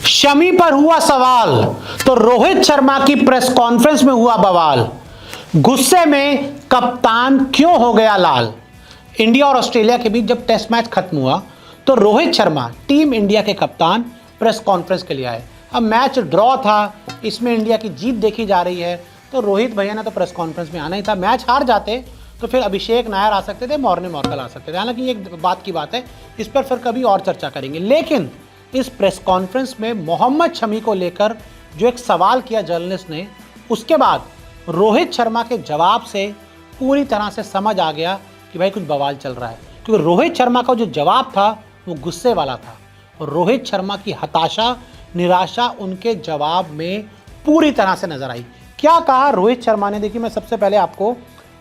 शमी पर हुआ सवाल तो रोहित शर्मा की प्रेस कॉन्फ्रेंस में हुआ बवाल। गुस्से में कप्तान क्यों हो गया लाल। इंडिया और ऑस्ट्रेलिया के बीच जब टेस्ट मैच खत्म हुआ तो रोहित शर्मा टीम इंडिया के कप्तान प्रेस कॉन्फ्रेंस के लिए आए। अब मैच ड्रॉ था, इसमें इंडिया की जीत देखी जा रही है, तो रोहित भैया ने तो प्रेस कॉन्फ्रेंस में आना ही था। मैच हार जाते तो फिर अभिषेक नायर आ सकते थे, मॉर्ने मॉर्कल आ सकते थे। हालांकि ये एक बात की बात है, इस पर फिर कभी और चर्चा करेंगे। लेकिन इस प्रेस कॉन्फ्रेंस में मोहम्मद शमी को लेकर जो एक सवाल किया जर्नलिस्ट ने, उसके बाद रोहित शर्मा के जवाब से पूरी तरह से समझ आ गया कि भाई कुछ बवाल चल रहा है। क्योंकि रोहित शर्मा का जो जवाब था वो गुस्से वाला था और रोहित शर्मा की हताशा, निराशा उनके जवाब में पूरी तरह से नजर आई। क्या कहा रोहित शर्मा ने, देखिए मैं सबसे पहले आपको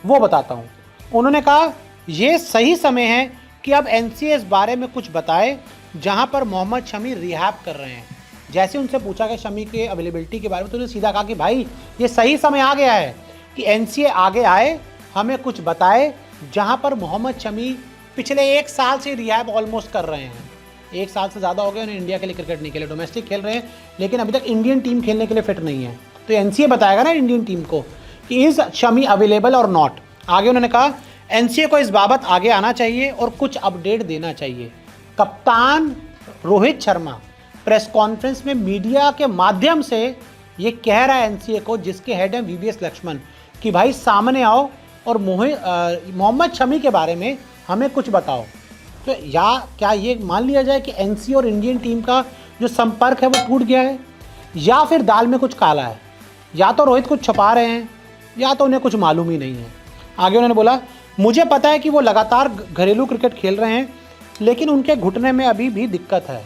वो बताता हूँ। उन्होंने कहा ये सही समय है कि अब एनसीए इस बारे में कुछ बताए जहां पर मोहम्मद शमी रिहैब कर रहे हैं। जैसे उनसे पूछा गया शमी के अवेलेबिलिटी के बारे में तो उन्होंने सीधा कहा कि भाई ये सही समय आ गया है कि एनसीए आगे आए, हमें कुछ बताए जहां पर मोहम्मद शमी पिछले 1 साल से रिहैब ऑलमोस्ट कर रहे हैं। 1 साल से ज़्यादा हो गया उन्हें इंडिया के लिए क्रिकेट नहीं खेले, डोमेस्टिक खेल रहे हैं, लेकिन अभी तक इंडियन टीम खेलने के लिए फिट नहीं है। तो एनसीए बताएगा ना इंडियन टीम को कि इज़ शमी अवेलेबल और नॉट। आगे उन्होंने कहा एनसीए को इस बाबत आगे आना चाहिए और कुछ अपडेट देना चाहिए। कप्तान रोहित शर्मा प्रेस कॉन्फ्रेंस में मीडिया के माध्यम से ये कह रहा है एनसीए को, जिसके हेड हैं वीवीएस लक्ष्मण, कि भाई सामने आओ और मोहम्मद शमी के बारे में हमें कुछ बताओ। तो या क्या ये मान लिया जाए कि एनसीए और इंडियन टीम का जो संपर्क है वो टूट गया है, या फिर दाल में कुछ काला है। या तो रोहित कुछ छुपा रहे हैं या तो उन्हें कुछ मालूम ही नहीं है। आगे उन्होंने बोला मुझे पता है कि वो लगातार घरेलू क्रिकेट खेल रहे हैं, लेकिन उनके घुटने में अभी भी दिक्कत है।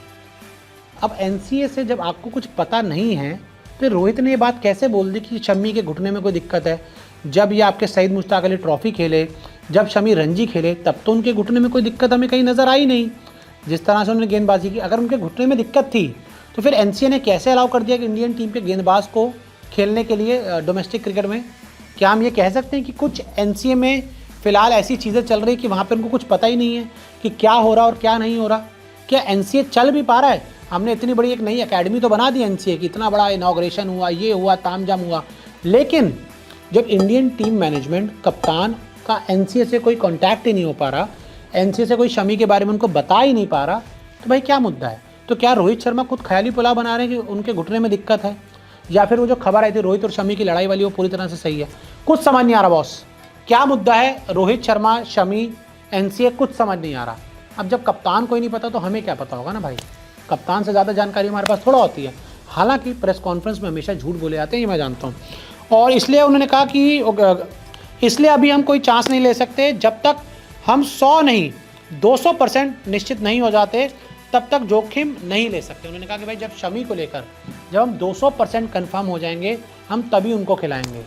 अब एनसीए से जब आपको कुछ पता नहीं है तो रोहित ने ये बात कैसे बोल दी कि शमी के घुटने में कोई दिक्कत है। जब ये आपके सईद मुश्ताक अली ट्रॉफी खेले, जब शमी रणजी खेले, तब तो उनके घुटने में कोई दिक्कत हमें कहीं नज़र आई नहीं। जिस तरह से उन्होंने गेंदबाजी की, अगर उनके घुटने में दिक्कत थी तो फिर एनसीए ने कैसे अलाउ कर दिया कि इंडियन टीम के गेंदबाज को खेलने के लिए डोमेस्टिक क्रिकेट में। क्या हम ये कह सकते हैं कि कुछ एनसीए में फ़िलहाल ऐसी चीज़ें चल रही कि वहाँ पर उनको कुछ पता ही नहीं है कि क्या हो रहा और क्या नहीं हो रहा। क्या एनसीए चल भी पा रहा है? हमने इतनी बड़ी एक नई एकेडमी तो बना दी एनसीए की, इतना बड़ा इनॉग्रेशन हुआ, ये हुआ, तामझाम हुआ, लेकिन जब इंडियन टीम मैनेजमेंट, कप्तान का एनसीए से कोई कांटेक्ट ही नहीं हो पा रहा, एनसीए से कोई शमी के बारे में उनको बता ही नहीं पा रहा, तो भाई क्या मुद्दा है? तो क्या रोहित शर्मा खुद ख्याली पुलाव बना रहे हैं कि उनके घुटने में दिक्कत है, या फिर वो जो खबर आई थी रोहित और शमी की लड़ाई वाली वो पूरी तरह से सही है? कुछ समझ नहीं आ रहा बॉस, क्या मुद्दा है? रोहित शर्मा, शमी, एनसीए, कुछ समझ नहीं आ रहा। अब जब कप्तान को ही नहीं पता तो हमें क्या पता होगा ना भाई। कप्तान से ज़्यादा जानकारी हमारे पास थोड़ा होती है। हालांकि प्रेस कॉन्फ्रेंस में हमेशा झूठ बोले जाते हैं, ये मैं जानता हूँ, और इसलिए उन्होंने कहा कि इसलिए अभी हम कोई चांस नहीं ले सकते जब तक हम 100 नहीं 200% निश्चित नहीं हो जाते, तब तक जोखिम नहीं ले सकते। उन्होंने कहा कि भाई जब शमी को लेकर जब हम 200% कन्फर्म हो जाएंगे हम तभी उनको खिलाएंगे।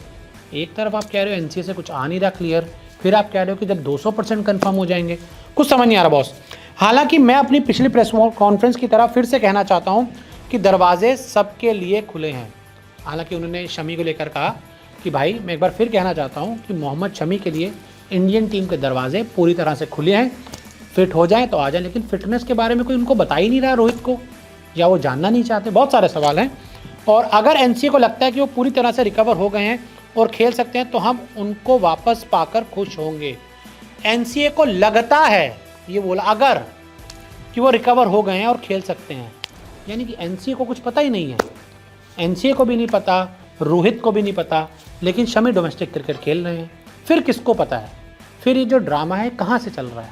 एक तरफ आप कह रहे हो एनसीए से कुछ आ नहीं रहा क्लियर, फिर आप कह रहे हो कि जब 200% कन्फर्म हो जाएंगे। कुछ समझ नहीं आ रहा बॉस। हालांकि मैं अपनी पिछली प्रेस कॉन्फ्रेंस की तरह फिर से कहना चाहता हूं कि दरवाजे सबके लिए खुले हैं। हालांकि उन्होंने शमी को लेकर कहा कि भाई मैं एक बार फिर कहना चाहता हूं कि मोहम्मद शमी के लिए इंडियन टीम के दरवाजे पूरी तरह से खुले हैं, फिट हो जाएँ तो आ जाए। लेकिन फिटनेस के बारे में कोई उनको बता ही नहीं रहा रोहित को, या वो जानना नहीं चाहते। बहुत सारे सवाल हैं, और अगर एनसीए को लगता है कि वो पूरी तरह से रिकवर हो गए हैं और खेल सकते हैं तो हम उनको वापस पाकर खुश होंगे। एनसीए को लगता है, ये बोला अगर, कि वो रिकवर हो गए हैं और खेल सकते हैं, यानी कि एनसीए को कुछ पता ही नहीं है। एनसीए को भी नहीं पता, रोहित को भी नहीं पता, लेकिन शमी डोमेस्टिक क्रिकेट खेल रहे हैं। फिर किसको पता है? फिर ये जो ड्रामा है कहाँ से चल रहा है?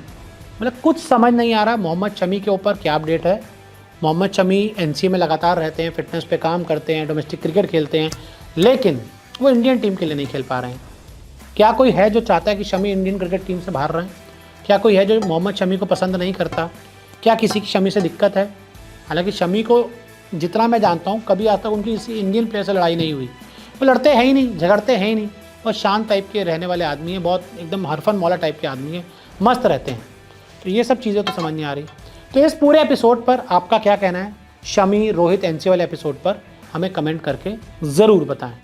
मतलब कुछ समझ नहीं आ रहा। मोहम्मद शमी के ऊपर क्या अपडेट है? मोहम्मद शमी एनसीए में लगातार रहते हैं, फिटनेस पे काम करते हैं, डोमेस्टिक क्रिकेट खेलते हैं, लेकिन वो इंडियन टीम के लिए नहीं खेल पा रहे हैं। क्या कोई है जो चाहता है कि शमी इंडियन क्रिकेट टीम से बाहर रहें? क्या कोई है जो मोहम्मद शमी को पसंद नहीं करता? क्या किसी की शमी से दिक्कत है? हालांकि शमी को जितना मैं जानता हूँ कभी आज तक उनकी किसी इंडियन प्लेयर से लड़ाई नहीं हुई। वो लड़ते हैं ही नहीं, झगड़ते हैं ही नहीं, और शांत टाइप के रहने वाले आदमी हैं, बहुत एकदम हरफन मौला टाइप के आदमी हैं, मस्त रहते हैं। तो ये सब चीज़ें तो समझ नहीं आ रही। तो इस पूरे एपिसोड पर आपका क्या कहना है? शमी रोहित एनसीए वाले एपिसोड पर हमें कमेंट करके ज़रूर बताएं।